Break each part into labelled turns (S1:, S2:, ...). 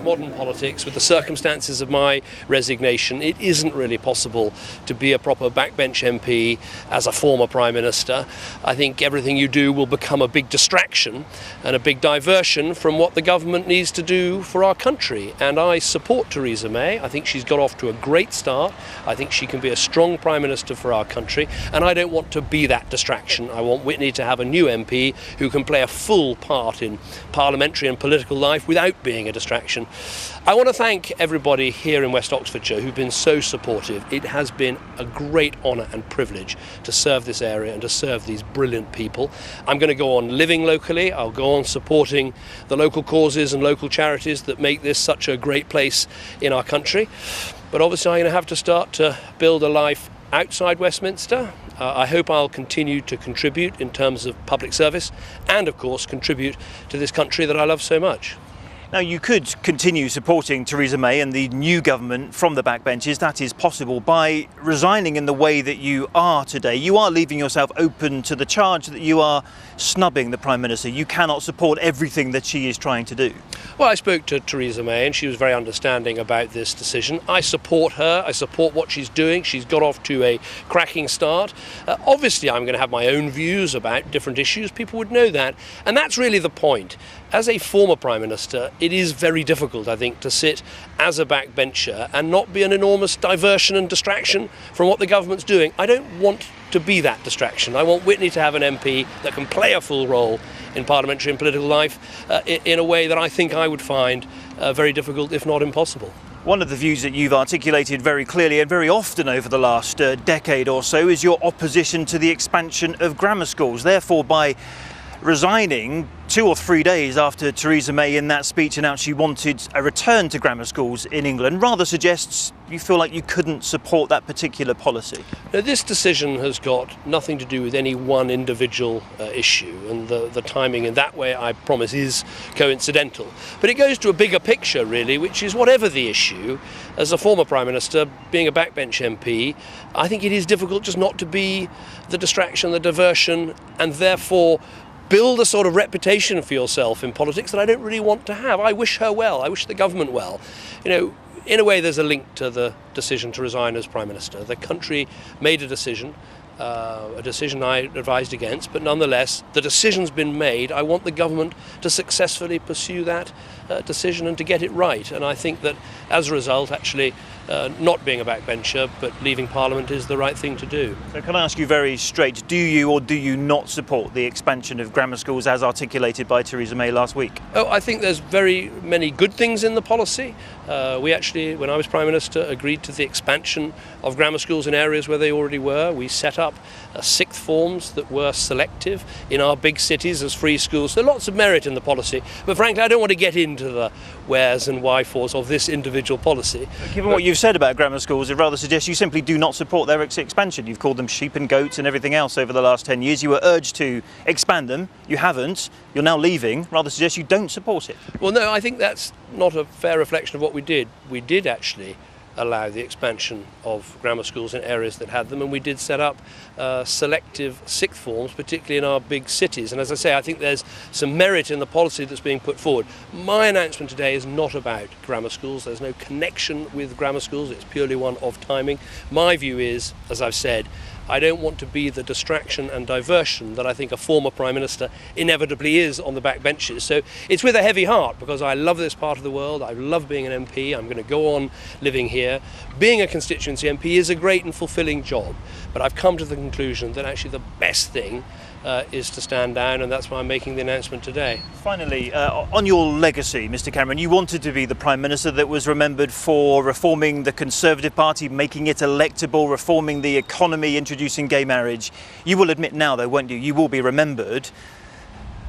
S1: modern politics, with the circumstances of my resignation, it isn't really possible to be a proper backbench MP as a former Prime Minister. I think everything you do will become a big distraction and a big diversion from what the government needs to do for our country. And I support Theresa May. I think she's got off to a great start. I think she can be a strong Prime Minister for our country. And I don't want to be that distraction. I want Whitney to have a new MP who can play a full part in parliamentary and political life without being a distraction. I want to thank everybody here in West Oxfordshire who've been so supportive. It has been a great honour and privilege to serve this area and to serve these brilliant people. I'm going to go on living locally. I'll go on supporting the local causes and local charities that make this such a great place in our country. But obviously I'm going to have to start to build a life outside Westminster. I hope I'll continue to contribute in terms of public service and, of course, contribute to this country that I love so much.
S2: Now, you could continue supporting Theresa May and the new government from the backbenches. That is possible by resigning in the way that you are today. You are leaving yourself open to the charge that you are snubbing the Prime Minister. You cannot support everything that she is trying to do.
S1: Well, I spoke to Theresa May and she was very understanding about this decision. I support her. I support what she's doing. She's got off to a cracking start. Obviously, I'm going to have my own views about different issues. People would know that. And that's really the point. As a former Prime Minister, it is very difficult, I think, to sit as a backbencher and not be an enormous diversion and distraction from what the government's doing. I don't want to be that distraction. I want Whitney to have an MP that can play a full role in parliamentary and political life in a way that I think I would find very difficult, if not impossible.
S2: One of the views that you've articulated very clearly and very often over the last decade or so is your opposition to the expansion of grammar schools. Therefore, by resigning 2 or 3 days after Theresa May in that speech announced she wanted a return to grammar schools in England, rather suggests you feel like you couldn't support that particular policy.
S1: Now, this decision has got nothing to do with any one individual issue, and the timing in that way, I promise, is coincidental. But it goes to a bigger picture, really, which is whatever the issue, as a former Prime Minister, being a backbench MP, I think it is difficult just not to be the distraction, the diversion, and therefore build a sort of reputation for yourself in politics that I don't really want to have. I wish her well. I wish the government well. You know, in a way, there's a link to the decision to resign as Prime Minister. The country made a decision I advised against, but nonetheless, the decision's been made. I want the government to successfully pursue that decision and to get it right. And I think that as a result, actually, not being a backbencher but leaving Parliament is the right thing to do.
S2: So can I ask you very straight, do you or do you not support the expansion of grammar schools as articulated by Theresa May last week?
S1: Oh, I think there's very many good things in the policy. We actually, when I was Prime Minister, agreed to the expansion of grammar schools in areas where they already were. We set up sixth forms that were selective in our big cities as free schools. So lots of merit in the policy. But frankly, I don't want to get into the wheres and why-fors of this individual policy.
S2: Given what you've said about grammar schools, it rather suggests you simply do not support their expansion. You've called them sheep and goats and everything else over the last 10 years. You were urged to expand them. You haven't. You're now leaving. Rather suggests you don't support it.
S1: Well, no, I think that's not a fair reflection of what we did. We did actually allow the expansion of grammar schools in areas that had them, and we did set up selective sixth forms, particularly in our big cities. And as I say, I think there's some merit in the policy that's being put forward. My announcement today is not about grammar schools. There's no connection with grammar schools. It's purely one of timing. My view is, as I've said, I don't want to be the distraction and diversion that I think a former Prime Minister inevitably is on the backbenches. So it's with a heavy heart, because I love this part of the world. I love being an MP. I'm going to go on living here. Being a constituency MP is a great and fulfilling job, but I've come to the conclusion that actually the best thing is to stand down, and that's why I'm making the announcement today.
S2: Finally, on your legacy, Mr Cameron, you wanted to be the Prime Minister that was remembered for reforming the Conservative Party, making it electable, reforming the economy, introducing gay marriage. You will admit now, though, won't you, you will be remembered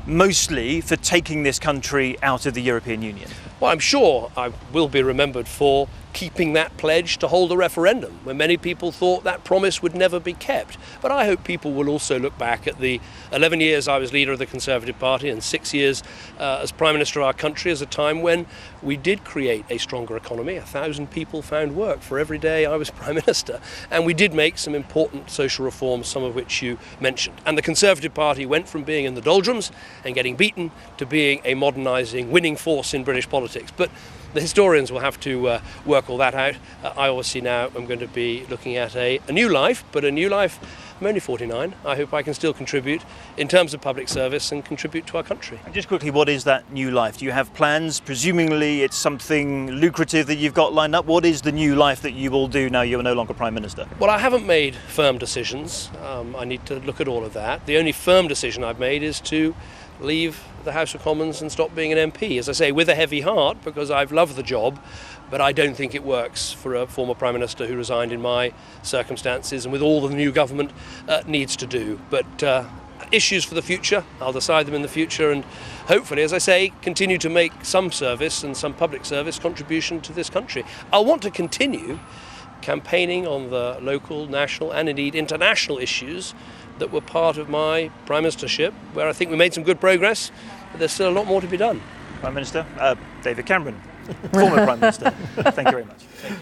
S2: mostly for taking this country out of the European Union.
S1: Well, I'm sure I will be remembered for keeping that pledge to hold a referendum, when many people thought that promise would never be kept. But I hope people will also look back at the 11 years I was leader of the Conservative Party and 6 years as Prime Minister of our country as a time when we did create a stronger economy. 1,000 people found work for every day I was Prime Minister. And we did make some important social reforms, some of which you mentioned. And the Conservative Party went from being in the doldrums and getting beaten to being a modernising, winning force in British politics. But the historians will have to work all that out. I obviously now am going to be looking at a new life, but a new life. I'm only 49. I hope I can still contribute in terms of public service and contribute to our country.
S2: And just quickly, what is that new life? Do you have plans? Presumably it's something lucrative that you've got lined up. What is the new life that you will do now you're no longer Prime Minister?
S1: Well, I haven't made firm decisions. I need to look at all of that. The only firm decision I've made is to leave the House of Commons and stop being an MP. As I say, with a heavy heart, because I've loved the job, but I don't think it works for a former Prime Minister who resigned in my circumstances and with all the new government needs to do. But issues for the future, I'll decide them in the future, and hopefully, as I say, continue to make some service and some public service contribution to this country. I'll want to continue campaigning on the local, national and indeed international issues that were part of my Prime Ministership, where I think we made some good progress, but there's still a lot more to be done.
S2: Prime Minister, David Cameron, former Prime Minister. Thank you very much.